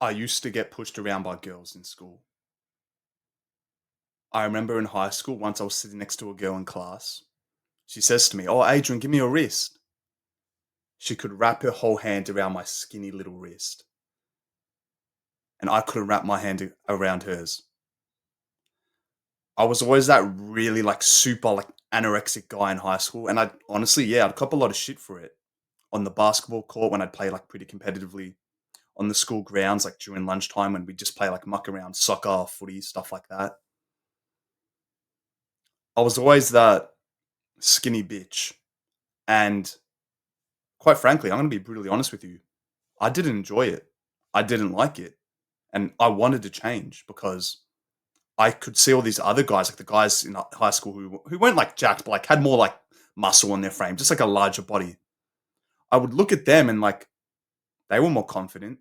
I used to get pushed around by girls in school. I remember in high school, once I was sitting next to a girl in class. She says to me, "Oh, Adrian, give me your wrist." She could wrap her whole hand around my skinny little wrist, and I couldn't wrap my hand around hers. I was always that really super anorexic guy in high school, and I honestly, yeah, I'd cop a lot of shit for it on the basketball court when I'd play pretty competitively on the school grounds, during lunchtime when we just play muck around soccer, footy, stuff like that. I was always that skinny bitch. And quite frankly, I'm going to be brutally honest with you. I didn't enjoy it. I didn't like it. And I wanted to change because I could see all these other guys, like the guys in high school who weren't jacked, but had more muscle on their frame, just a larger body. I would look at them and they were more confident.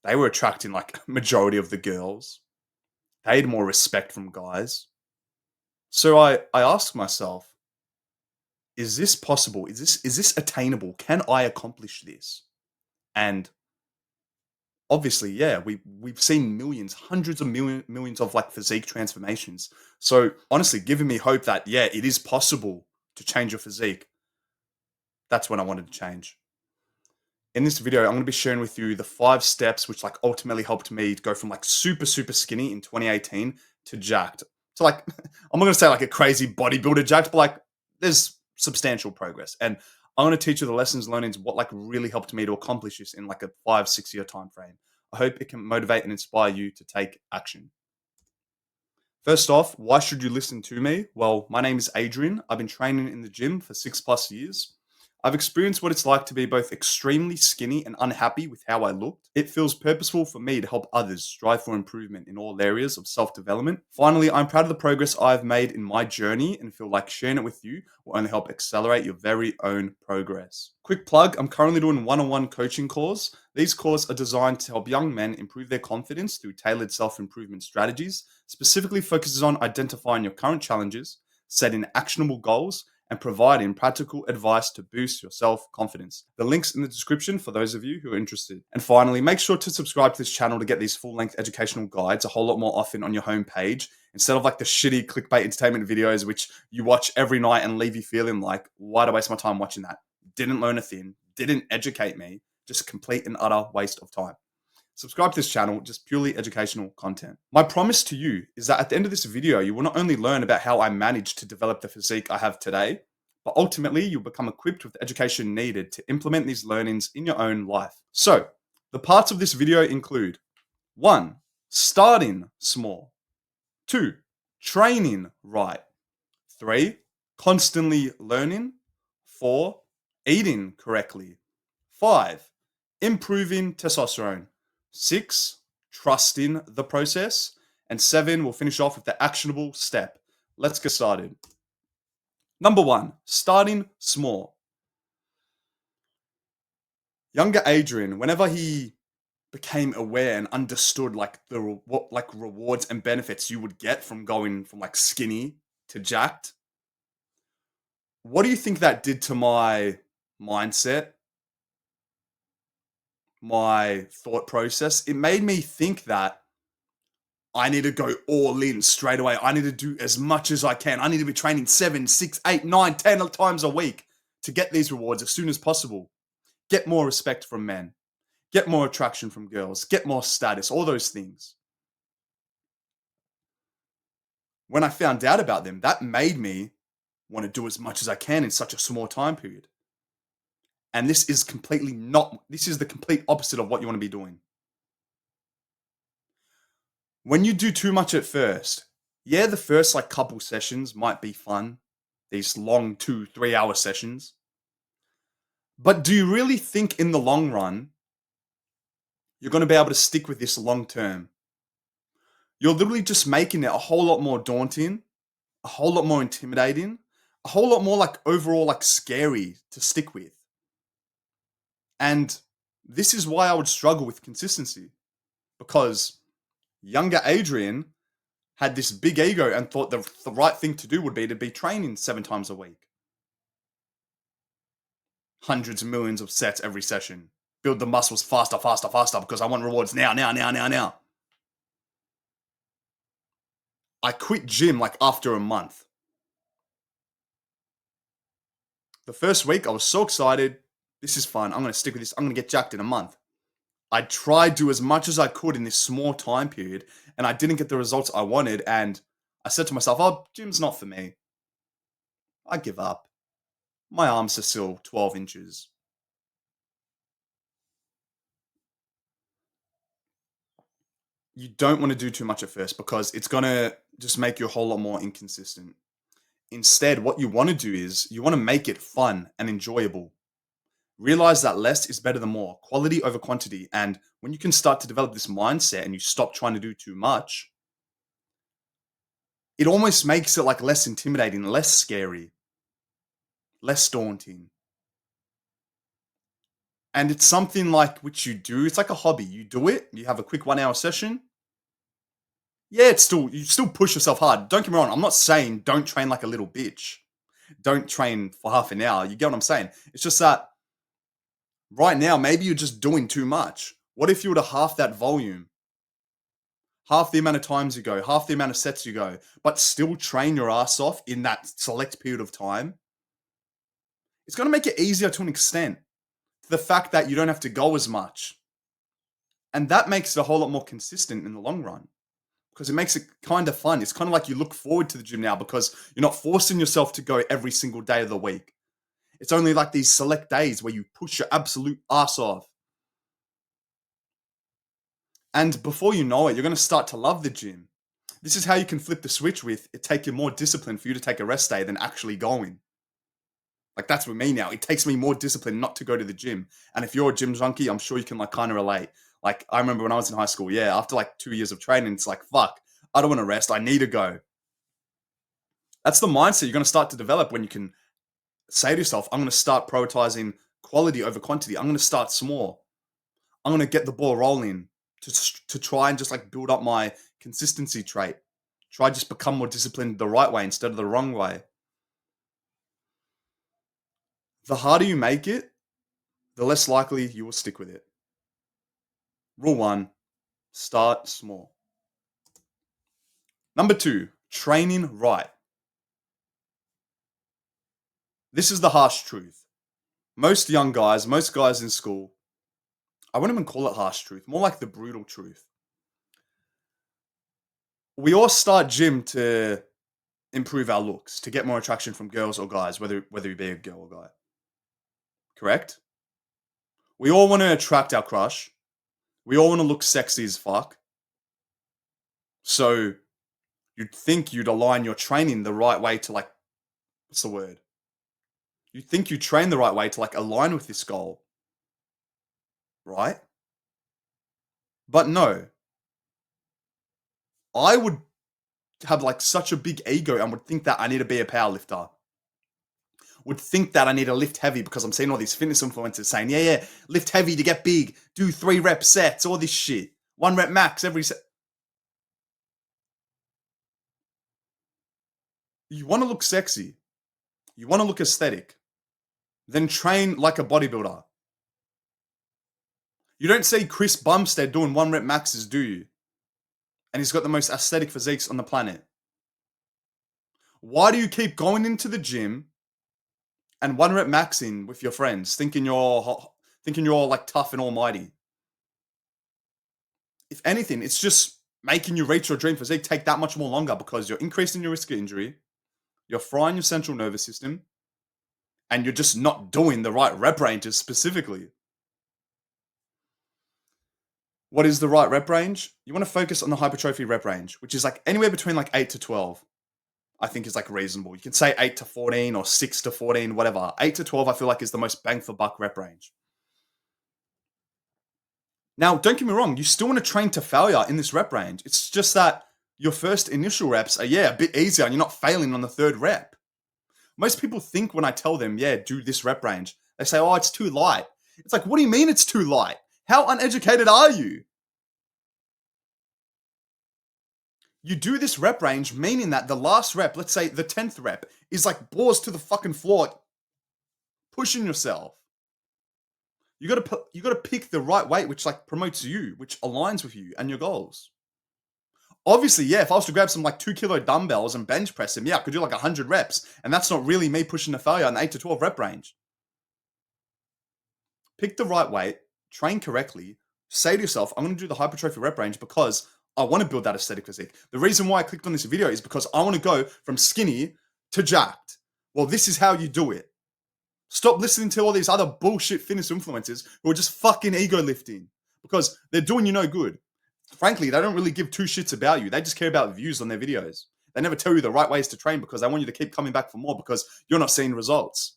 They were attracting majority of the girls. They had more respect from guys. So I asked myself, is this possible? Is this attainable? Can I accomplish this? And obviously, yeah, we've seen millions, hundreds of millions of physique transformations. So honestly, giving me hope that yeah, it is possible to change your physique. That's when I wanted to change. In this video, I'm going to be sharing with you the 5 steps which ultimately helped me to go from super skinny in 2018 to jacked. So I'm not going to say a crazy bodybuilder jacked, but there's substantial progress. And I'm going to teach you the lessons learned, what really helped me to accomplish this in a 5-6 year time frame. I hope it can motivate and inspire you to take action. First off, why should you listen to me? Well, my name is Adrian. I've been training in the gym for 6+ years. I've experienced what it's like to be both extremely skinny and unhappy with how I looked. It feels purposeful for me to help others strive for improvement in all areas of self-development. Finally, I'm proud of the progress I've made in my journey and feel like sharing it with you will only help accelerate your very own progress. Quick plug, I'm currently doing one-on-one coaching calls. These calls are designed to help young men improve their confidence through tailored self-improvement strategies, specifically focuses on identifying your current challenges, setting actionable goals, and providing practical advice to boost your self-confidence. The link's in the description for those of you who are interested. And finally, make sure to subscribe to this channel to get these full-length educational guides a whole lot more often on your homepage, instead of the shitty clickbait entertainment videos which you watch every night and leave you feeling like, why'd I waste my time watching that? Didn't learn a thing, didn't educate me, just complete and utter waste of time. Subscribe to this channel, just purely educational content. My promise to you is that at the end of this video, you will not only learn about how I managed to develop the physique I have today, but ultimately you'll become equipped with the education needed to implement these learnings in your own life. So, the parts of this video include 1. Starting small. 2. Training right. 3. Constantly learning. 4. Eating correctly. 5. Improving testosterone. 6. Trusting the process. And 7, we'll finish off with the actionable step. Let's get started. Number 1, starting small. Younger Adrian, whenever he became aware and understood what rewards and benefits you would get from going from skinny to jacked, what do you think that did to my mindset, my thought process? It made me think that I need to go all in straight away. I need to do as much as I can. I need to be training 7, 6, 8, 9, 10 times a week to get these rewards as soon as possible. Get more respect from men. Get more attraction from girls. Get more status. All those things. When I found out about them, that made me want to do as much as I can in such a small time period. And this is the complete opposite of what you want to be doing. When you do too much at first, yeah, the first couple sessions might be fun. These long 2-3 hour sessions. But do you really think in the long run, you're going to be able to stick with this long term? You're literally just making it a whole lot more daunting, a whole lot more intimidating, a whole lot more overall scary to stick with. And this is why I would struggle with consistency, because younger Adrian had this big ego and thought the right thing to do would be to be training 7 times a week. Hundreds of millions of sets every session. build the muscles faster, faster, faster because I want rewards now, now, now, now, now. I quit gym like after a month. The first week, I was so excited. This is fun. I'm going to stick with this. I'm going to get jacked in a month. I tried to do as much as I could in this small time period, and I didn't get the results I wanted. And I said to myself, oh, gym's not for me. I give up. My arms are still 12 inches. You don't want to do too much at first because it's going to just make you a whole lot more inconsistent. Instead, what you want to do is you want to make it fun and enjoyable. Realize that less is better than more, quality over quantity. And when you can start to develop this mindset and you stop trying to do too much, it almost makes it like less intimidating, less scary, less daunting. And it's something like which you do, it's like a hobby. You do it, you have a quick 1 hour session. Yeah, it's still, you still push yourself hard. Don't get me wrong, I'm not saying don't train like a little bitch. Don't train for half an hour. You get what I'm saying? It's just that right now, maybe you're just doing too much. What if you were to half that volume, half the amount of times you go, half the amount of sets you go, but still train your ass off in that select period of time? It's going to make it easier to an extent. The fact that you don't have to go as much. And that makes it a whole lot more consistent in the long run because it makes it kind of fun. It's kind of like you look forward to the gym now because you're not forcing yourself to go every single day of the week. It's only like these select days where you push your absolute ass off. And before you know it, you're going to start to love the gym. This is how you can flip the switch with it take you more discipline for you to take a rest day than actually going. Like that's with me now. It takes me more discipline not to go to the gym. And if you're a gym junkie, I'm sure you can like kind of relate. Like I remember when I was in high school, yeah, after like 2 years of training, it's like, fuck, I don't want to rest. I need to go. That's the mindset you're going to start to develop when you can say to yourself, I'm going to start prioritizing quality over quantity. I'm going to start small. I'm going to get the ball rolling to try and just like build up my consistency trait. Try just become more disciplined the right way instead of the wrong way. The harder you make it, the less likely you will stick with it. Rule one, start small. Number two, training right. This is the harsh truth. Most young guys, most guys in school, I wouldn't even call it harsh truth, more like the brutal truth. We all start gym to improve our looks, to get more attraction from girls or guys, whether you be a girl or guy. Correct? We all want to attract our crush. We all want to look sexy as fuck. So you'd think you'd align your training the right way to like, what's the word? You'd think you train the right way to like align with this goal. Right? But no. I would have like such a big ego and would think that I need to be a powerlifter. Would think that I need to lift heavy because I'm seeing all these fitness influencers saying, yeah, lift heavy to get big, do 3 rep sets, all this shit. 1 rep max every set. You want to look sexy. You want to look aesthetic. Then train like a bodybuilder. You don't see Chris Bumstead doing 1 rep maxes, do you? And he's got the most aesthetic physiques on the planet. Why do you keep going into the gym and 1 rep maxing with your friends, thinking you're like tough and almighty? If anything, it's just making you reach your dream physique take that much more longer because you're increasing your risk of injury, you're frying your central nervous system, and you're just not doing the right rep ranges specifically. What is the right rep range? You want to focus on the hypertrophy rep range, which is like anywhere between like 8 to 12. I think is like reasonable. You can say 8 to 14 or 6 to 14, whatever. 8 to 12, I feel like is the most bang for buck rep range. Now, don't get me wrong, you still want to train to failure in this rep range. It's just that your first initial reps are, a bit easier and you're not failing on the 3rd rep. Most people think when I tell them, do this rep range, they say, oh, it's too light. It's like, what do you mean it's too light? How uneducated are you? You do this rep range, meaning that the last rep, let's say the 10th rep, is like balls to the fucking floor, pushing yourself. You gotta pick the right weight which like promotes you, which aligns with you and your goals. Obviously, yeah, if I was to grab some like 2 kilo dumbbells and bench press them, yeah, I could do like 100 reps. And that's not really me pushing to failure in the 8 to 12 rep range. Pick the right weight, train correctly, say to yourself, I'm going to do the hypertrophy rep range because I want to build that aesthetic physique. The reason why I clicked on this video is because I want to go from skinny to jacked. Well, this is how you do it. Stop listening to all these other bullshit fitness influencers who are just fucking ego lifting because they're doing you no good. Frankly, they don't really give two shits about you. They just care about views on their videos. They never tell you the right ways to train because they want you to keep coming back for more because you're not seeing results.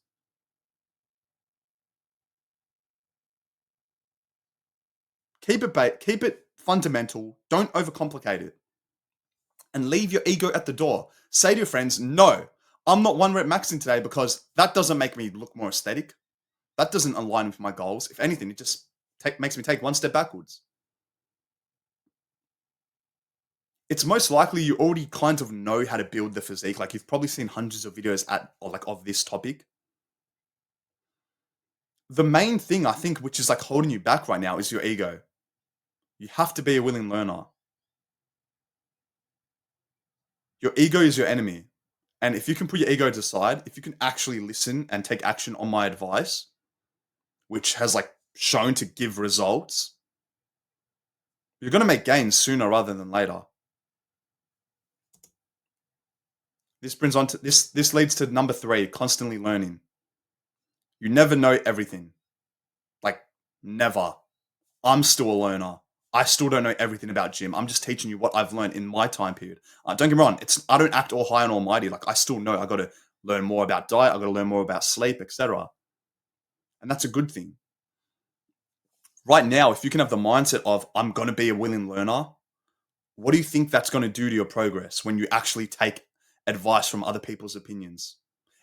Keep it fundamental. Don't overcomplicate it. And leave your ego at the door. Say to your friends, no, I'm not 1 rep maxing today because that doesn't make me look more aesthetic. That doesn't align with my goals. If anything, it just makes me take 1 step backwards. It's most likely you already kind of know how to build the physique. Like you've probably seen hundreds of videos of this topic. The main thing I think which is like holding you back right now is your ego. You have to be a willing learner. Your ego is your enemy. And if you can put your ego to the side, if you can actually listen and take action on my advice, which has like shown to give results, you're going to make gains sooner rather than later. This leads to number 3, constantly learning. You never know everything. Like never. I'm still a learner. I still don't know everything about gym. I'm just teaching you what I've learned in my time period. Don't get me wrong. I don't act all high and almighty. Like I still know I got to learn more about diet. I got to learn more about sleep, etc. And that's a good thing. Right now, if you can have the mindset of I'm going to be a willing learner, what do you think that's going to do to your progress when you actually take advice from other people's opinions?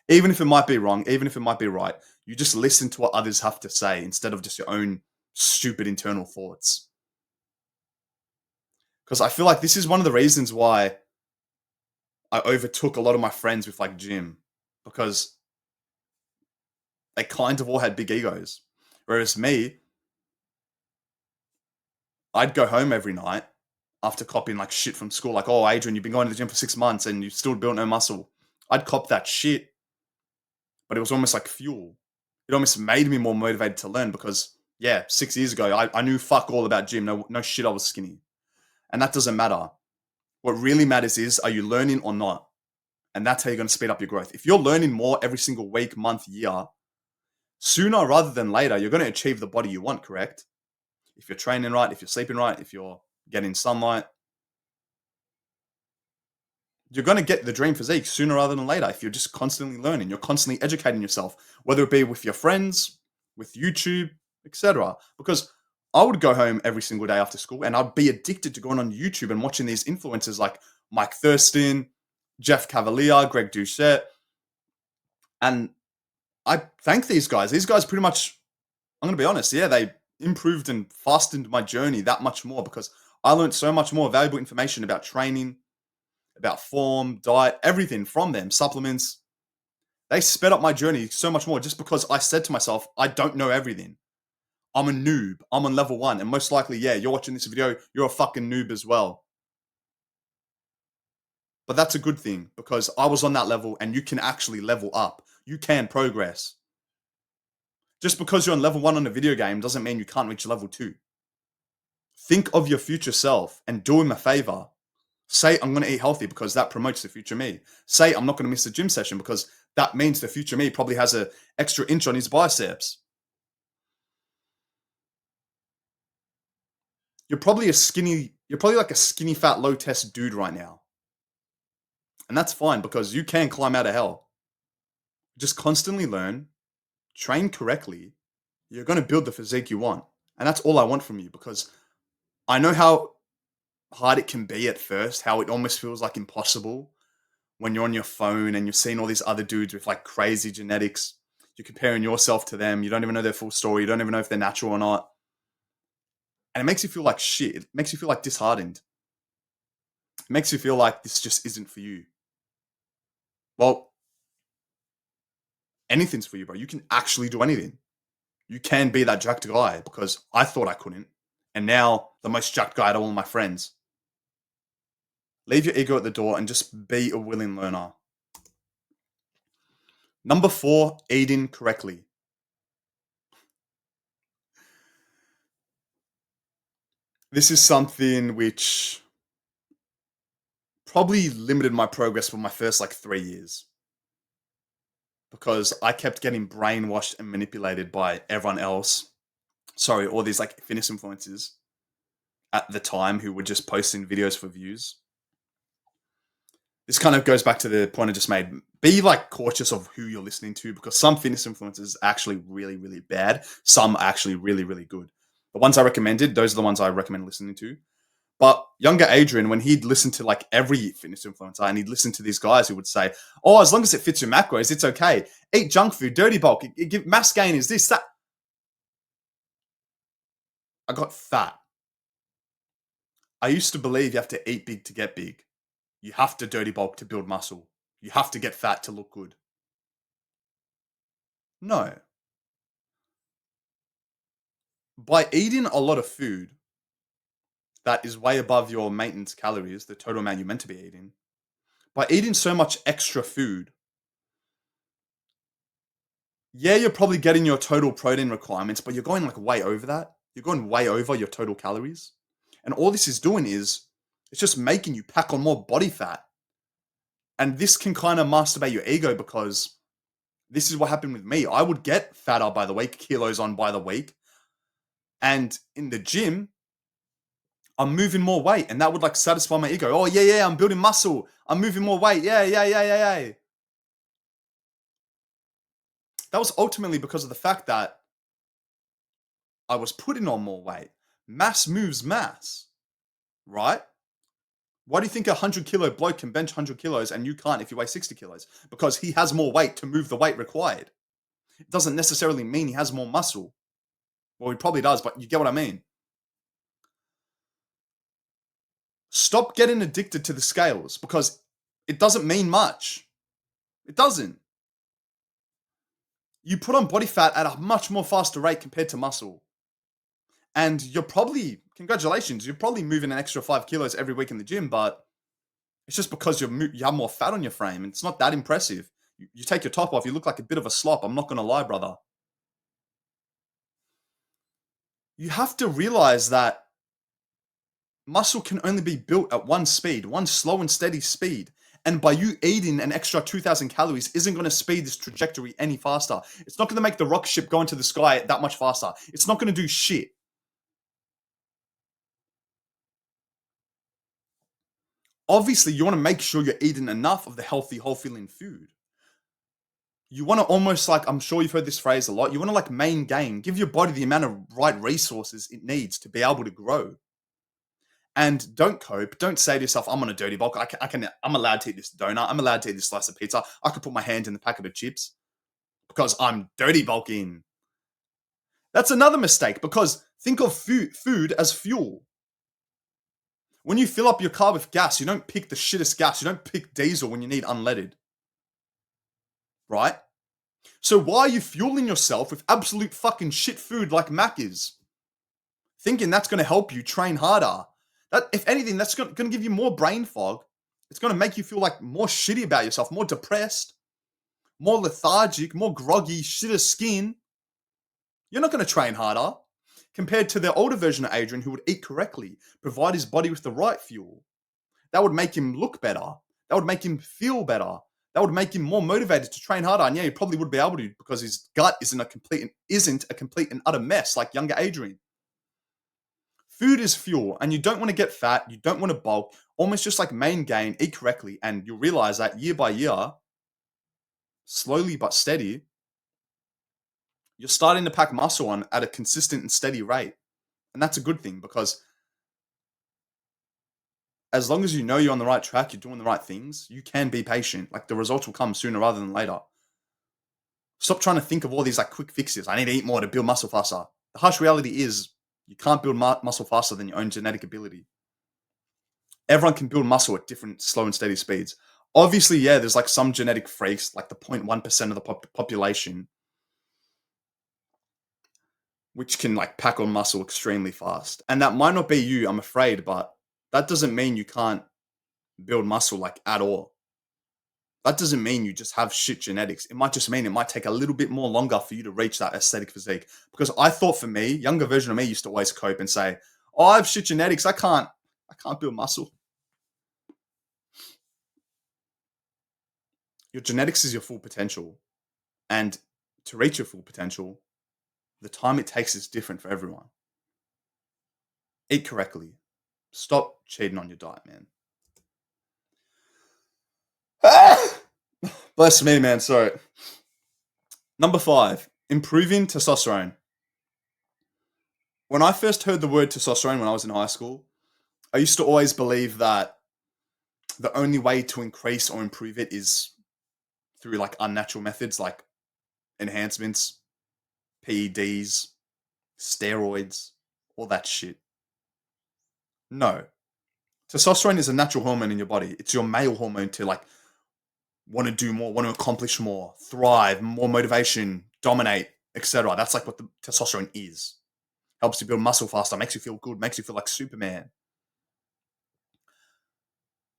Even if it might be wrong, even if it might be right, you just listen to what others have to say instead of just your own stupid internal thoughts. Because I feel like this is one of the reasons why I overtook a lot of my friends with like gym because they kind of all had big egos. Whereas me, I'd go home every night after copying like shit from school, like, oh, Adrian, you've been going to the gym for 6 months and you still built no muscle. I'd cop that shit, but it was almost like fuel. It almost made me more motivated to learn because, yeah, 6 years ago, I knew fuck all about gym. No shit, I was skinny. And that doesn't matter. What really matters is, are you learning or not? And that's how you're going to speed up your growth. If you're learning more every single week, month, year, sooner rather than later, you're going to achieve the body you want, correct? If you're training right, if you're sleeping right, if you're getting sunlight, you're going to get the dream physique sooner rather than later if you're just constantly learning, you're constantly educating yourself, whether it be with your friends, with YouTube, etc. Because I would go home every single day after school and I'd be addicted to going on YouTube and watching these influencers like Mike Thurston, Jeff Cavalier, Greg Doucette. And I thank these guys. These guys pretty much, I'm going to be honest, yeah, they improved and fastened my journey that much more because I learned so much more valuable information about training, about form, diet, everything from them, supplements. They sped up my journey so much more just because I said to myself, I don't know everything. I'm a noob. I'm on level 1. And most likely, yeah, you're watching this video, you're a fucking noob as well. But that's a good thing because I was on that level and you can actually level up. You can progress. Just because you're on level 1 on a video game doesn't mean you can't reach level 2. Think of your future self and do him a favor. Say, I'm going to eat healthy because that promotes the future me. Say, I'm not going to miss a gym session because that means the future me probably has an extra inch on his biceps. You're probably like a skinny, fat, low test dude right now. And that's fine because you can climb out of hell. Just constantly learn, train correctly. You're going to build the physique you want. And that's all I want from you because I know how hard it can be at first, how it almost feels like impossible when you're on your phone and you're seeing all these other dudes with like crazy genetics. You're comparing yourself to them. You don't even know their full story. You don't even know if they're natural or not. And it makes you feel like shit. It makes you feel like disheartened. It makes you feel like this just isn't for you. Well, anything's for you, bro. You can actually do anything. You can be that jacked guy because I thought I couldn't. And now the most jacked guy out of all my friends. Leave your ego at the door and just be a willing learner. Number 4, eating correctly. This is something which probably limited my progress for my first like 3 years because I kept getting brainwashed and manipulated by everyone else. Sorry, all these like fitness influencers at the time who were just posting videos for views. This kind of goes back to the point I just made. Be like cautious of who you're listening to because some fitness influencers are actually really, really bad. Some are actually really, really good. The ones I recommended, those are the ones I recommend listening to. But younger Adrian, when he'd listen to like every fitness influencer and he'd listen to these guys who would say, oh, as long as it fits your macros, it's okay. Eat junk food, dirty bulk, give mass gain is this, that. I got fat. I used to believe you have to eat big to get big. You have to dirty bulk to build muscle. You have to get fat to look good. No. By eating a lot of food that is way above your maintenance calories, the total amount you're meant to be eating, by eating so much extra food, yeah, you're probably getting your total protein requirements, but you're going like way over that. You're going way over your total calories. And all this is doing is it's just making you pack on more body fat. And this can kind of masturbate your ego because this is what happened with me. I would get fatter by the week, kilos on by the week. And in the gym, I'm moving more weight. And that would like satisfy my ego. Oh, yeah, yeah, I'm building muscle. I'm moving more weight. Yeah, yeah, yeah, yeah, yeah. That was ultimately because of the fact that I was putting on more weight. Mass moves mass, right? Why do you think a 100 kilo bloke can bench 100 kilos and you can't if you weigh 60 kilos? Because he has more weight to move the weight required. It doesn't necessarily mean he has more muscle. Well, he probably does, but you get what I mean. Stop getting addicted to the scales because it doesn't mean much. It doesn't. You put on body fat at a much more faster rate compared to muscle. And you're probably, congratulations, you're probably moving an extra 5 kilos every week in the gym, but it's just because you have more fat on your frame. It's not that impressive. You take your top off, you look like a bit of a slop. I'm not going to lie, brother. You have to realize that muscle can only be built at one speed, one slow and steady speed. And by you eating an extra 2,000 calories isn't going to speed this trajectory any faster. It's not going to make the rocket ship go into the sky that much faster. It's not going to do shit. Obviously, you want to make sure you're eating enough of the healthy, whole feeling food. You want to almost like, I'm sure you've heard this phrase a lot, you want to like main gain, give your body the amount of right resources it needs to be able to grow. And don't cope. Don't say to yourself, I'm on a dirty bulk. I'm allowed to eat this donut. I'm allowed to eat this slice of pizza. I could put my hand in the packet of chips because I'm dirty bulking. That's another mistake because think of food as fuel. When you fill up your car with gas, you don't pick the shittest gas. You don't pick diesel when you need unleaded, right? So why are you fueling yourself with absolute fucking shit food like Mac is? Thinking that's going to help you train harder. That, if anything, that's going to give you more brain fog. It's going to make you feel like more shitty about yourself, more depressed, more lethargic, more groggy, shitter skin. You're not going to train harder compared to the older version of Adrian who would eat correctly, provide his body with the right fuel. That would make him look better. That would make him feel better. That would make him more motivated to train harder. And yeah, he probably would be able to because his gut isn't a complete and utter mess like younger Adrian. Food is fuel, and you don't want to get fat. You don't want to bulk. Almost just like main gain, eat correctly, and you'll realize that year by year, slowly but steady, you're starting to pack muscle on at a consistent and steady rate. And that's a good thing because as long as you know you're on the right track, you're doing the right things, you can be patient. Like the results will come sooner rather than later. Stop trying to think of all these like quick fixes. I need to eat more to build muscle faster. The harsh reality is you can't build muscle faster than your own genetic ability. Everyone can build muscle at different slow and steady speeds. Obviously, yeah, there's like some genetic freaks, like the 0.1% of the population which can like pack on muscle extremely fast. And that might not be you, I'm afraid, but that doesn't mean you can't build muscle like at all. That doesn't mean you just have shit genetics. It might just mean it might take a little bit more longer for you to reach that aesthetic physique. Because I thought for me, younger version of me used to always cope and say, "Oh, I have shit genetics. I can't build muscle." Your genetics is your full potential, and to reach your full potential, the time it takes is different for everyone. Eat correctly. Stop cheating on your diet, man. Bless me, man. Sorry. Number 5, improving testosterone. When I first heard the word testosterone when I was in high school, I used to always believe that the only way to increase or improve it is through like unnatural methods like enhancements, PEDs, steroids, all that shit. No. Testosterone is a natural hormone in your body. It's your male hormone to like want to do more, want to accomplish more, thrive, more motivation, dominate, etc. That's like what the testosterone is. Helps you build muscle faster, makes you feel good, makes you feel like Superman.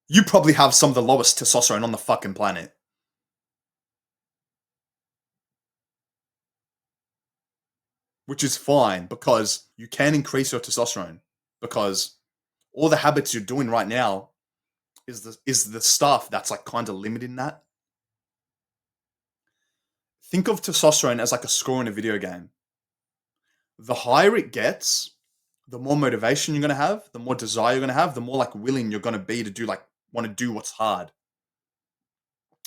You probably have some of the lowest testosterone on the fucking planet, which is fine because you can increase your testosterone because all the habits you're doing right now is the stuff that's like kind of limiting that. Think of testosterone as like a score in a video game. The higher it gets, the more motivation you're going to have, the more desire you're going to have, the more like willing you're going to be to do like want to do what's hard,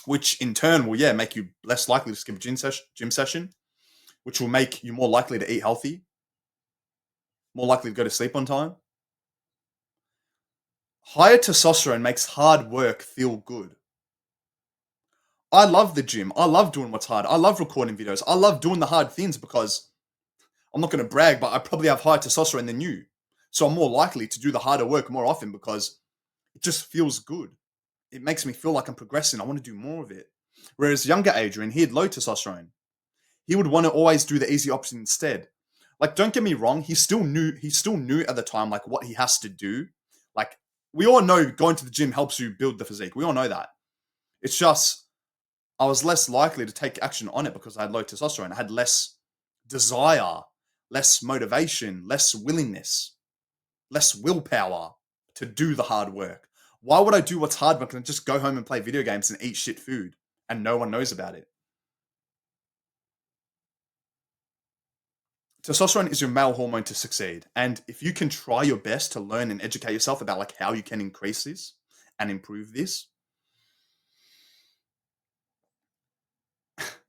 which in turn will make you less likely to skip a gym session, which will make you more likely to eat healthy, more likely to go to sleep on time. Higher testosterone makes hard work feel good. I love the gym. I love doing what's hard. I love recording videos. I love doing the hard things because I'm not going to brag, but I probably have higher testosterone than you. So I'm more likely to do the harder work more often because it just feels good. It makes me feel like I'm progressing. I want to do more of it. Whereas younger Adrian, he had low testosterone. He would want to always do the easy option instead. Like, don't get me wrong, he still knew at the time like what he has to do. Like, we all know going to the gym helps you build the physique. We all know that. It's just I was less likely to take action on it because I had low testosterone. I had less desire, less motivation, less willingness, less willpower to do the hard work. Why would I do what's hard when I can just go home and play video games and eat shit food and no one knows about it? Testosterone is your male hormone to succeed. And if you can try your best to learn and educate yourself about like how you can increase this and improve this,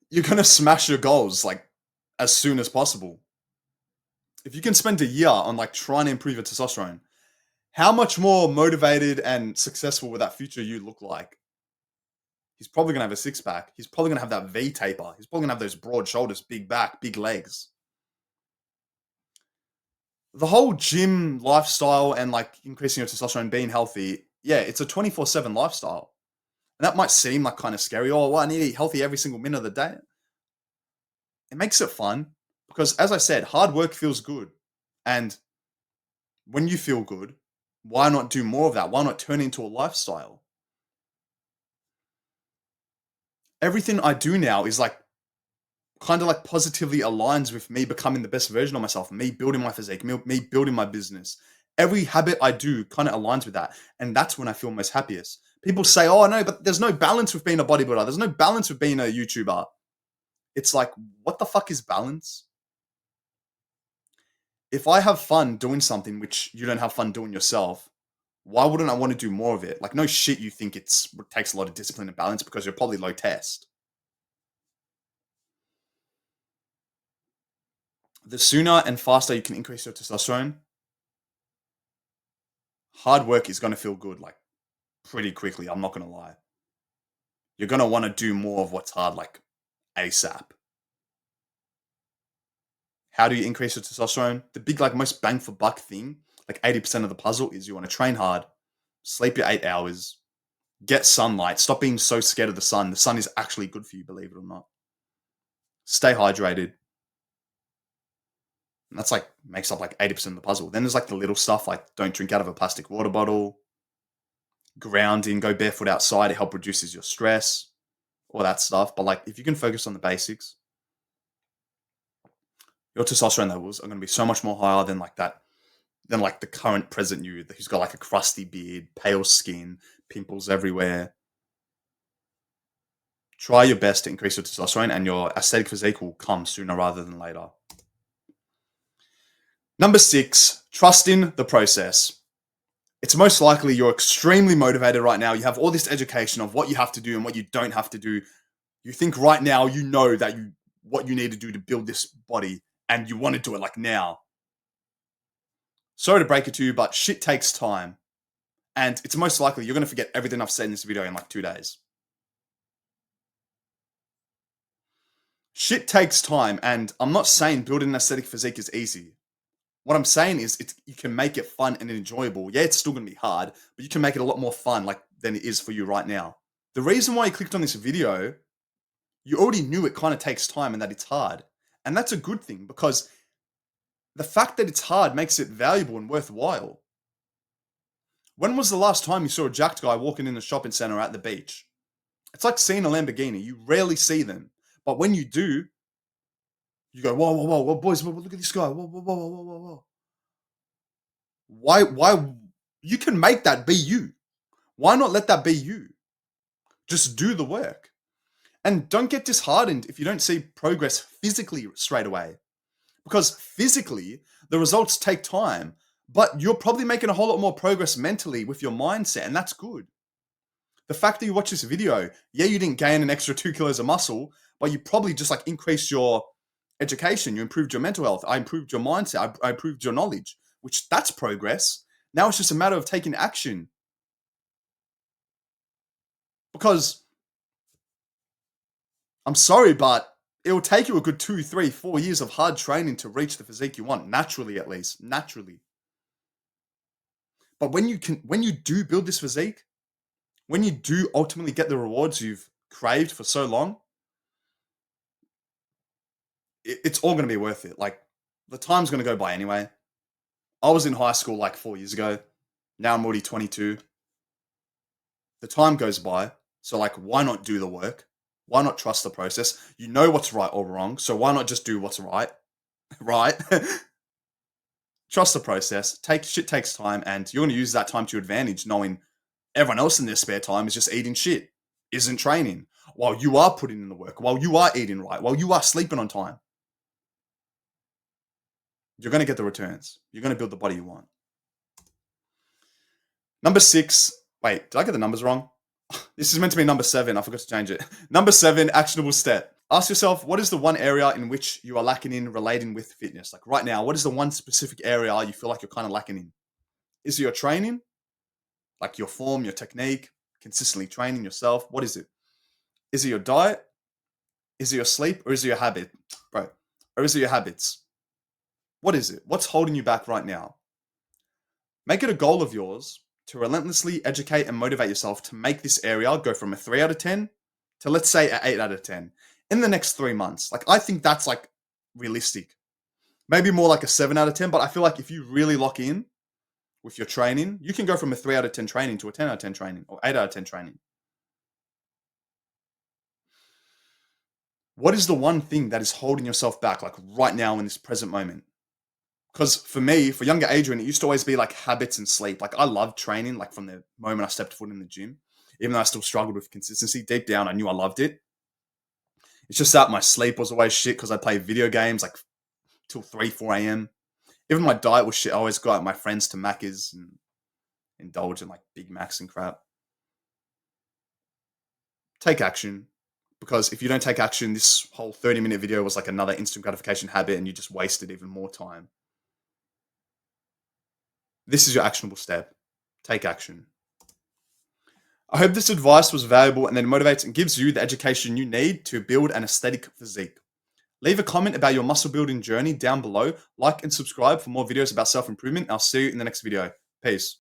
you're going to smash your goals like as soon as possible. If you can spend a year on like trying to improve your testosterone, how much more motivated and successful will that future you look like? He's probably going to have a six pack. He's probably going to have that V taper. He's probably going to have those broad shoulders, big back, big legs. The whole gym lifestyle and like increasing your testosterone, being healthy, yeah, it's a 24/7 lifestyle. And that might seem like kind of scary. Oh, well, I need to eat healthy every single minute of the day. It makes it fun because, as I said, hard work feels good. And when you feel good, why not do more of that? Why not turn it into a lifestyle? Everything I do now is like kind of like positively aligns with me becoming the best version of myself, me building my physique, me building my business. Every habit I do kind of aligns with that. And that's when I feel most happiest. People say, oh, no, but there's no balance with being a bodybuilder. There's no balance with being a YouTuber. It's like, what the fuck is balance? If I have fun doing something which you don't have fun doing yourself, why wouldn't I want to do more of it? Like, no shit, you think it takes a lot of discipline and balance because you're probably low test. The sooner and faster you can increase your testosterone, hard work is going to feel good, like pretty quickly. I'm not going to lie. You're going to want to do more of what's hard, like ASAP. How do you increase your testosterone? The big, like, most bang for buck thing, like 80% of the puzzle is you want to train hard, sleep your 8 hours, get sunlight, stop being so scared of the sun. The sun is actually good for you, believe it or not. Stay hydrated. And that's like makes up like 80% of the puzzle. Then there's like the little stuff like don't drink out of a plastic water bottle, grounding, go barefoot outside, it help reduces your stress, all that stuff. But like if you can focus on the basics, your testosterone levels are going to be so much more higher than like that than like the current present you who's got like a crusty beard, pale skin, pimples everywhere. Try your best to increase your testosterone and your aesthetic physique will come sooner rather than later. Number 6, trust in the process. It's most likely you're extremely motivated right now. You have all this education of what you have to do and what you don't have to do. You think right now you know that what you need to do to build this body and you want to do it like now. Sorry to break it to you, but shit takes time. And it's most likely you're going to forget everything I've said in this video in like 2 days. Shit takes time, and I'm not saying building an aesthetic physique is easy. What I'm saying is you can make it fun and enjoyable. Yeah, it's still going to be hard, but you can make it a lot more fun than it is for you right now. The reason why you clicked on this video, you already knew it kind of takes time and that it's hard. And that's a good thing because the fact that it's hard makes it valuable and worthwhile. When was the last time you saw a jacked guy walking in a shopping center at the beach? It's like seeing a Lamborghini. You rarely see them. But when you do, you go, whoa, whoa, whoa, whoa, boys, whoa, look at this guy. Whoa, whoa, whoa, whoa, whoa, whoa. Why, you can make that be you. Why not let that be you? Just do the work. And don't get disheartened if you don't see progress physically straight away. Because physically, the results take time, but you're probably making a whole lot more progress mentally with your mindset, and that's good. The fact that you watch this video, yeah, you didn't gain an extra 2 kilos of muscle, but you probably just like increased your education, you improved your mental health, I improved your mindset, I improved your knowledge, which that's progress. Now it's just a matter of taking action. Because I'm sorry, but it will take you a good 2, 3, 4 years of hard training to reach the physique you want, naturally at least, naturally. But when you do build this physique, when you do ultimately get the rewards you've craved for so long, it's all going to be worth it. Like, the time's going to go by anyway. I was in high school like 4 years ago. Now I'm already 22. The time goes by. So, like, why not do the work? Why not trust the process? You know what's right or wrong. So, why not just do what's right? Right? Trust the process. Shit takes time. And you're going to use that time to your advantage, knowing everyone else in their spare time is just eating shit, isn't training, while you are putting in the work, while you are eating right, while you are sleeping on time. You're going to get the returns. You're going to build the body you want. Number 6. Wait, did I get the numbers wrong? This is meant to be number 7. I forgot to change it. Number 7, actionable step. Ask yourself, what is the one area in which you are lacking in relating with fitness? Like right now, what is the one specific area you feel like you're kind of lacking in? Is it your training? Like your form, your technique, consistently training yourself? What is it? Is it your diet? Is it your sleep? Or is it your habit? Bro, or is it your habits? What is it? What's holding you back right now? Make it a goal of yours to relentlessly educate and motivate yourself to make this area go from a 3 out of 10 to, let's say, an 8 out of 10 in the next 3 months. Like, I think that's like realistic. Maybe more like a 7 out of 10, but I feel like if you really lock in with your training, you can go from a 3 out of 10 training to a 10 out of 10 training or 8 out of 10 training. What is the one thing that is holding yourself back, like right now in this present moment? Because for me, for younger Adrian, it used to always be like habits and sleep. Like I loved training, like from the moment I stepped foot in the gym, even though I still struggled with consistency. Deep down, I knew I loved it. It's just that my sleep was always shit because I played video games like till 3, 4 a.m. Even my diet was shit. I always go out with my friends to Macca's and indulge in like Big Macs and crap. Take action. Because if you don't take action, this whole 30-minute video was like another instant gratification habit and you just wasted even more time. This is your actionable step. Take action. I hope this advice was valuable and that it motivates and gives you the education you need to build an aesthetic physique. Leave a comment about your muscle building journey down below. Like and subscribe for more videos about self-improvement. I'll see you in the next video. Peace.